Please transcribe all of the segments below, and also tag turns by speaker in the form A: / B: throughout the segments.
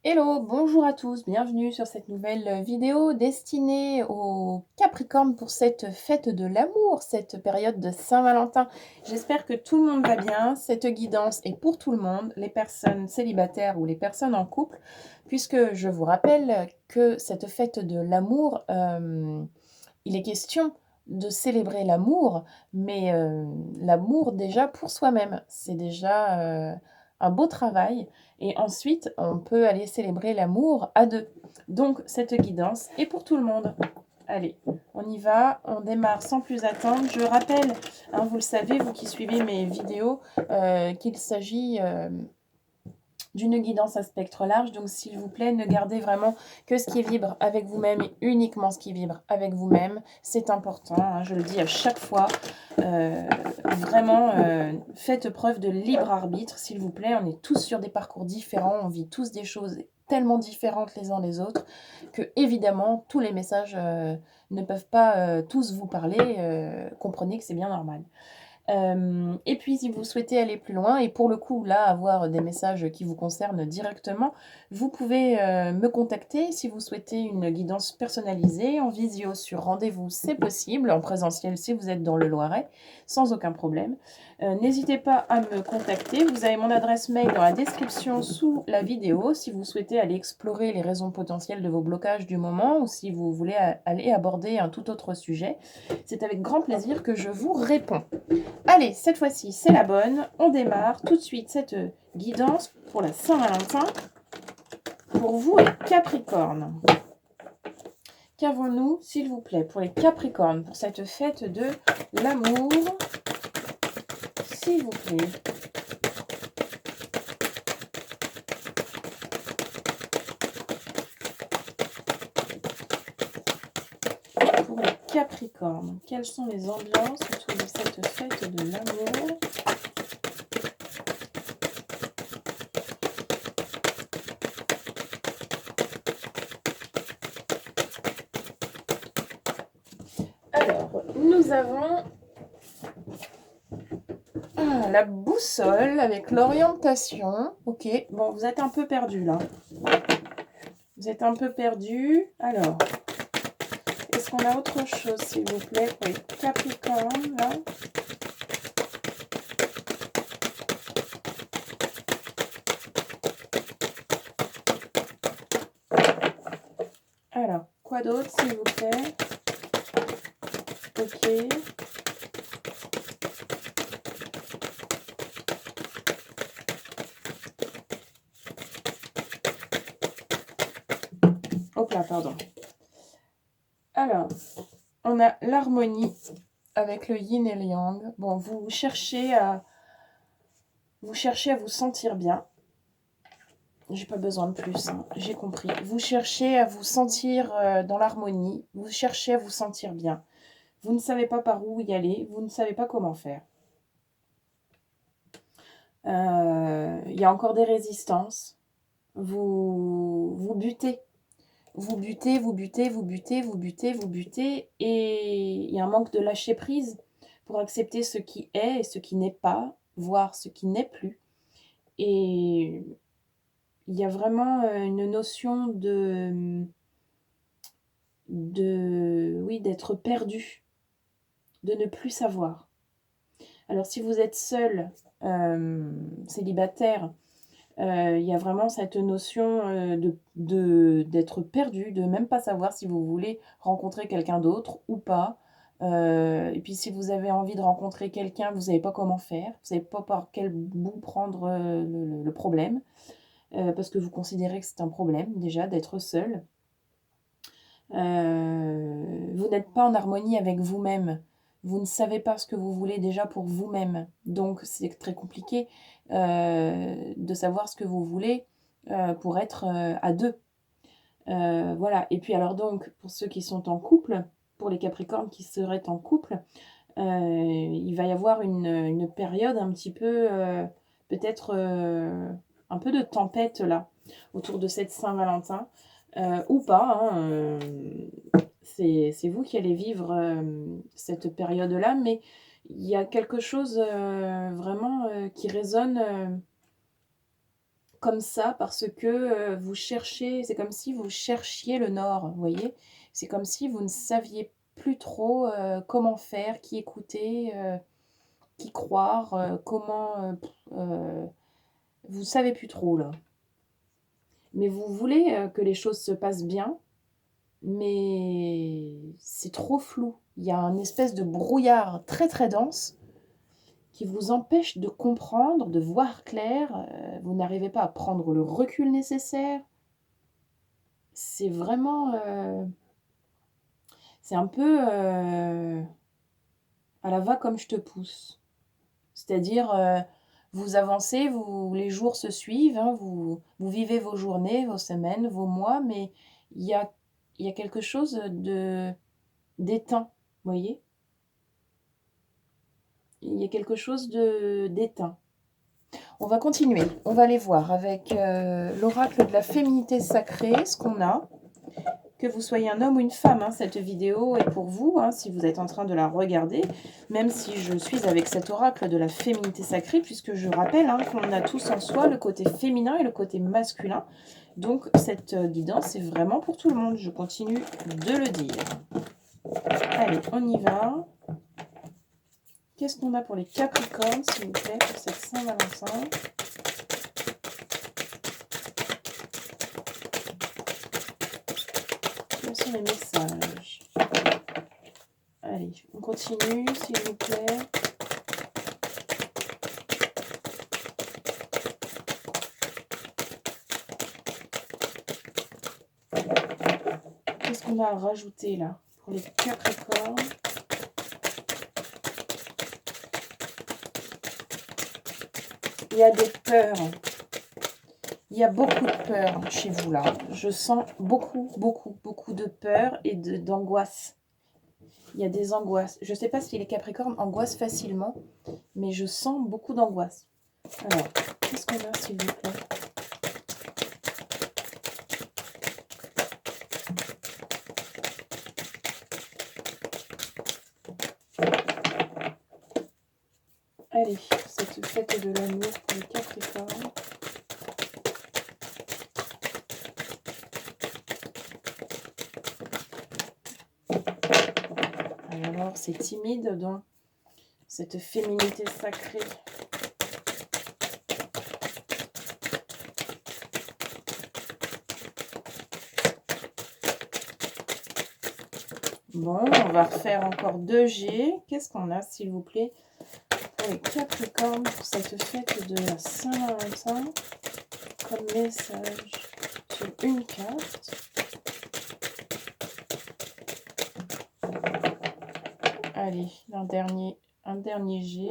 A: Hello, bonjour à tous, bienvenue sur cette nouvelle vidéo destinée aux Capricornes pour cette fête de l'amour, cette période de Saint-Valentin. J'espère que tout le monde va bien. Cette guidance est pour tout le monde, les personnes célibataires ou les personnes en couple, puisque je vous rappelle que cette fête de l'amour, il est question de célébrer l'amour, mais l'amour déjà pour soi-même. C'est déjà un beau travail. Et ensuite, on peut aller célébrer l'amour à deux. Donc, cette guidance est pour tout le monde. Allez, on y va, on démarre sans plus attendre. Je rappelle, hein, vous le savez, vous qui suivez mes vidéos, qu'il s'agit d'une guidance à spectre large. Donc, s'il vous plaît, ne gardez vraiment que ce qui vibre avec vous-même et uniquement ce qui vibre avec vous-même. C'est important, hein, je le dis à chaque fois. Vraiment, faites preuve de libre arbitre, s'il vous plaît. On est tous sur des parcours différents, on vit tous des choses tellement différentes les uns des autres que, évidemment, tous les messages ne peuvent pas tous vous parler. Comprenez que c'est bien normal. Et puis si vous souhaitez aller plus loin et pour le coup là avoir des messages qui vous concernent directement, vous pouvez me contacter si vous souhaitez une guidance personnalisée en visio sur rendez-vous, c'est possible, en présentiel si vous êtes dans le Loiret, sans aucun problème. N'hésitez pas à me contacter, vous avez mon adresse mail dans la description sous la vidéo si vous souhaitez aller explorer les raisons potentielles de vos blocages du moment ou si vous voulez aller aborder un tout autre sujet. C'est avec grand plaisir que je vous réponds. Allez, cette fois-ci, c'est la bonne. On démarre tout de suite cette guidance pour la Saint-Valentin. Pour vous, les Capricornes. Qu'avons-nous, s'il vous plaît, pour les Capricornes, pour cette fête de l'amour, s'il vous plaît. Pour les Capricornes, quelles sont les ambiances autour de cette fête de l'amour ? Alors, nous avons la boussole avec l'orientation. Ok, bon, vous êtes un peu perdu là. Vous êtes un peu perdu. Alors, est-ce qu'on a autre chose, s'il vous plaît, pour les Capricornes, là? Alors, quoi d'autre, s'il vous plaît? Ok. Hop là, pardon. Alors, on a l'harmonie avec le yin et le yang. Bon, vous cherchez à vous sentir bien. J'ai pas besoin de plus, hein, j'ai compris. Vous cherchez à vous sentir dans l'harmonie. Vous cherchez à vous sentir bien. Vous ne savez pas par où y aller. Vous ne savez pas comment faire. Il y a encore des résistances. Vous butez. Vous butez, vous butez, vous butez, vous butez, vous butez. Et il y a un manque de lâcher prise pour accepter ce qui est et ce qui n'est pas, voire ce qui n'est plus. Et il y a vraiment une notion oui, d'être perdu, de ne plus savoir. Alors si vous êtes seul, célibataire, il y a vraiment cette notion d'être perdu, de même pas savoir si vous voulez rencontrer quelqu'un d'autre ou pas. Et puis si vous avez envie de rencontrer quelqu'un, vous ne savez pas comment faire, vous ne savez pas par quel bout prendre le problème, parce que vous considérez que c'est un problème déjà d'être seul. Vous n'êtes pas en harmonie avec vous-même. Vous ne savez pas ce que vous voulez déjà pour vous-même. Donc, c'est très compliqué de savoir ce que vous voulez pour être à deux. Voilà. Et puis, alors donc, pour ceux qui sont en couple, pour les Capricornes qui seraient en couple, il va y avoir une période un petit peu, peut-être un peu de tempête là, autour de cette Saint-Valentin. Ou pas, hein, c'est vous qui allez vivre cette période-là, mais il y a quelque chose vraiment qui résonne comme ça parce que vous cherchez, c'est comme si vous cherchiez le nord, vous voyez? C'est comme si vous ne saviez plus trop comment faire, qui écouter, qui croire, comment, vous savez plus trop là. Mais vous voulez que les choses se passent bien, mais c'est trop flou. Il y a un espèce de brouillard très, très dense qui vous empêche de comprendre, de voir clair, vous n'arrivez pas à prendre le recul nécessaire. C'est vraiment, c'est un peu, à la va comme je te pousse. C'est-à-dire, vous avancez, les jours se suivent, hein, vous vivez vos journées, vos semaines, vos mois, mais il y a il y a quelque chose d'éteint, vous voyez? Il y a quelque chose d'éteint. On va continuer, on va aller voir avec, l'oracle de la féminité sacrée, ce qu'on a. Que vous soyez un homme ou une femme, hein, cette vidéo est pour vous, hein, si vous êtes en train de la regarder, même si je suis avec cet oracle de la féminité sacrée, puisque je rappelle hein, qu'on a tous en soi le côté féminin et le côté masculin. Donc cette guidance est vraiment pour tout le monde, je continue de le dire. Allez, on y va. Qu'est-ce qu'on a pour les Capricornes, s'il vous plaît, pour cette Saint-Valentin? Quels sont les messages? Allez, on continue, s'il vous plaît. Qu'est-ce qu'on a à rajouter là pour les Capricornes? Il y a des peurs. Il y a beaucoup de peur chez vous là. Je sens beaucoup, beaucoup, beaucoup de peur et d'angoisse. Il y a des angoisses. Je ne sais pas si les Capricornes angoissent facilement, mais je sens beaucoup d'angoisse. Alors, qu'est-ce qu'on a s'il vous plaît? Allez, cette fête de l'amour pour les Capricornes. Alors, c'est timide dans cette féminité sacrée. Bon, on va refaire encore 2G. Qu'est-ce qu'on a, s'il vous plaît, pour les Capricornes, pour cette fête de la Saint-Valentin, comme message sur une carte. Allez, un dernier G.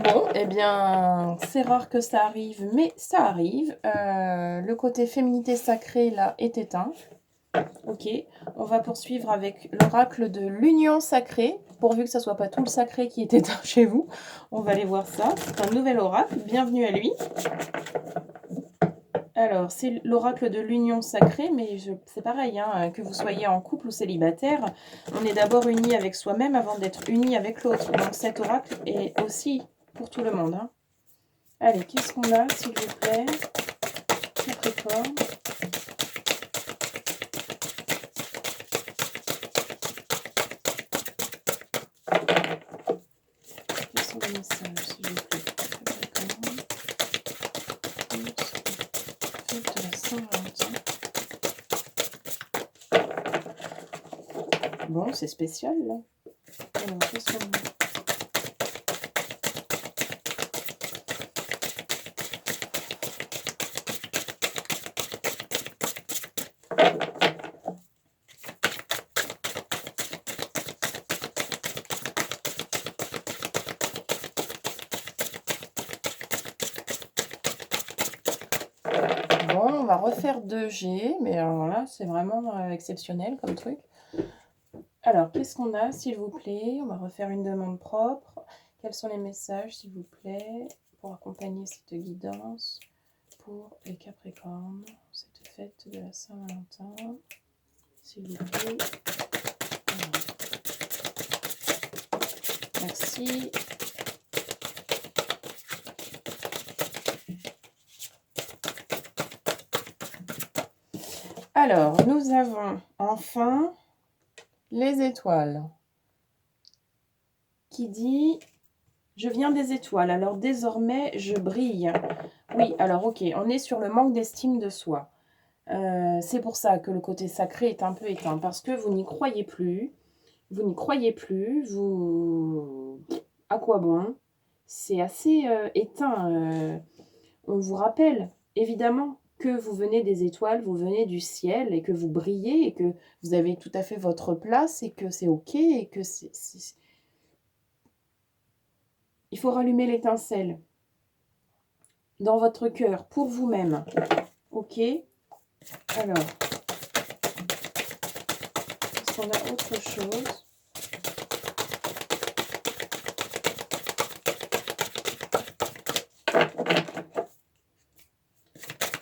A: Bon, eh bien, c'est rare que ça arrive, mais ça arrive. Le côté féminité sacrée, là, est éteint. Ok, on va poursuivre avec l'oracle de l'union sacrée, pourvu que ça soit pas tout le sacré qui est éteint chez vous. On va aller voir ça. C'est un nouvel oracle, bienvenue à lui. Alors, c'est l'oracle de l'union sacrée, mais c'est pareil, hein, que vous soyez en couple ou célibataire, on est d'abord uni avec soi-même avant d'être uni avec l'autre. Donc cet oracle est aussi pour tout le monde. Hein. Allez, qu'est-ce qu'on a, s'il vous plaît? Capricorne. Quels sont les messages, s'il vous plaît? Capricorne. Fête de la Saint-Valentin. Bon, c'est spécial, là. Alors, qu'est-ce qu'on a? Bon, on va refaire 2G, mais alors là, c'est vraiment exceptionnel comme truc. Alors, qu'est-ce qu'on a, s'il vous plaît? On va refaire une demande propre. Quels sont les messages, s'il vous plaît, pour accompagner cette guidance pour les Capricornes, cette fête de la Saint-Valentin, s'il vous plaît? ici. Alors, nous avons enfin les étoiles. Qui dit « Je viens des étoiles, alors désormais je brille ». Oui, alors ok, on est sur le manque d'estime de soi. C'est pour ça que le côté sacré est un peu éteint, parce que vous n'y croyez plus. Vous n'y croyez plus, vous... À quoi bon? C'est assez éteint. On vous rappelle, évidemment, que vous venez des étoiles, vous venez du ciel, et que vous brillez, et que vous avez tout à fait votre place, et que c'est ok, et que il faut rallumer l'étincelle dans votre cœur, pour vous-même. Ok? Alors, est-ce qu'on a autre chose?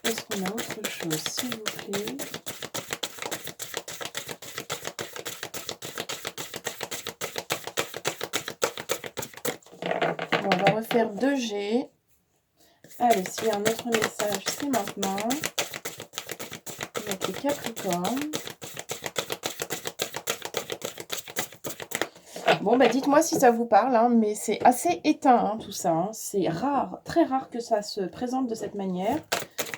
A: Est-ce qu'on a autre chose, s'il vous plaît? Bon, on va refaire 2G. Allez, s'il y a un autre message, c'est maintenant. Avec les Capricornes. Bon, bah dites-moi si ça vous parle, hein, mais c'est assez éteint, hein, tout ça. Hein. C'est rare, très rare que ça se présente de cette manière.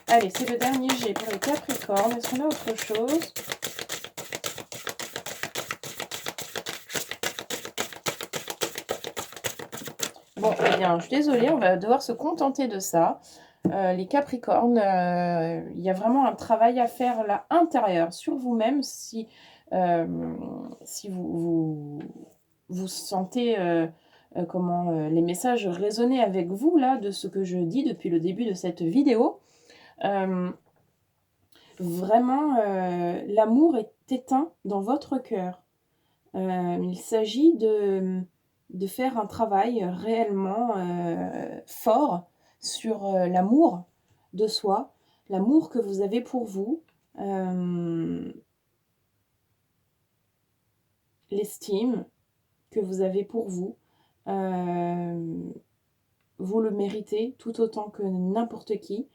A: Allez, c'est le dernier G pour les Capricornes. Est-ce qu'on a autre chose? Bon, eh bien, je suis désolée, on va devoir se contenter de ça. Les Capricornes, il y a vraiment un travail à faire là, intérieur, sur vous-même, si vous sentez les messages résonner avec vous, là, de ce que je dis depuis le début de cette vidéo. Vraiment, l'amour est éteint dans votre cœur. Il s'agit de faire un travail réellement fort sur l'amour de soi, l'amour que vous avez pour vous, l'estime que vous avez pour vous. Vous le méritez tout autant que n'importe qui.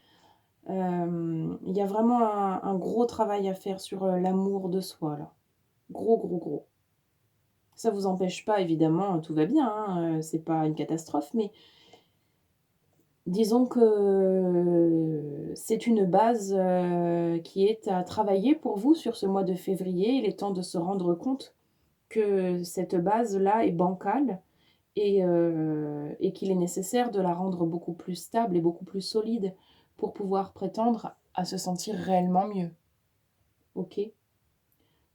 A: Il y a vraiment un gros travail à faire sur l'amour de soi, là. Gros, gros, gros. Ça vous empêche pas, évidemment, tout va bien, hein, c'est pas une catastrophe, mais disons que c'est une base qui est à travailler pour vous sur ce mois de février. Il est temps de se rendre compte que cette base-là est bancale et qu'il est nécessaire de la rendre beaucoup plus stable et beaucoup plus solide pour pouvoir prétendre à se sentir réellement mieux. Ok?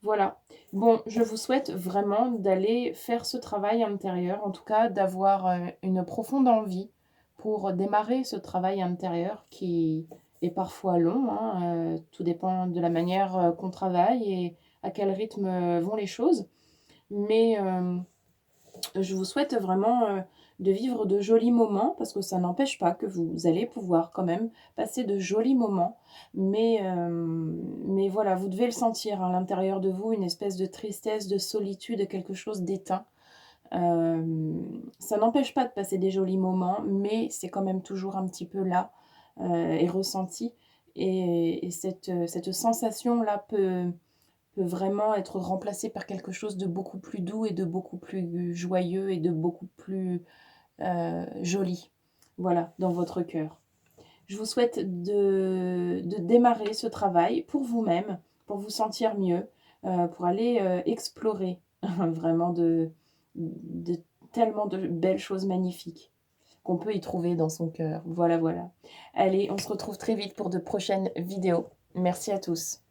A: Voilà. Bon, je vous souhaite vraiment d'aller faire ce travail intérieur, en tout cas d'avoir une profonde envie pour démarrer ce travail intérieur qui est parfois long, hein, tout dépend de la manière qu'on travaille et à quel rythme vont les choses. Mais je vous souhaite vraiment de vivre de jolis moments, parce que ça n'empêche pas que vous allez pouvoir quand même passer de jolis moments. Mais voilà, vous devez le sentir à l'intérieur de vous, une espèce de tristesse, de solitude, quelque chose d'éteint. Ça n'empêche pas de passer des jolis moments, mais c'est quand même toujours un petit peu là et ressenti. Et cette sensation-là peut vraiment être remplacée par quelque chose de beaucoup plus doux et de beaucoup plus joyeux et de beaucoup plus joli, voilà, dans votre cœur. Je vous souhaite de démarrer ce travail pour vous-même, pour vous sentir mieux, pour aller explorer vraiment de tellement de belles choses magnifiques qu'on peut y trouver dans son cœur. Voilà, voilà. Allez, on se retrouve très vite pour de prochaines vidéos. Merci à tous.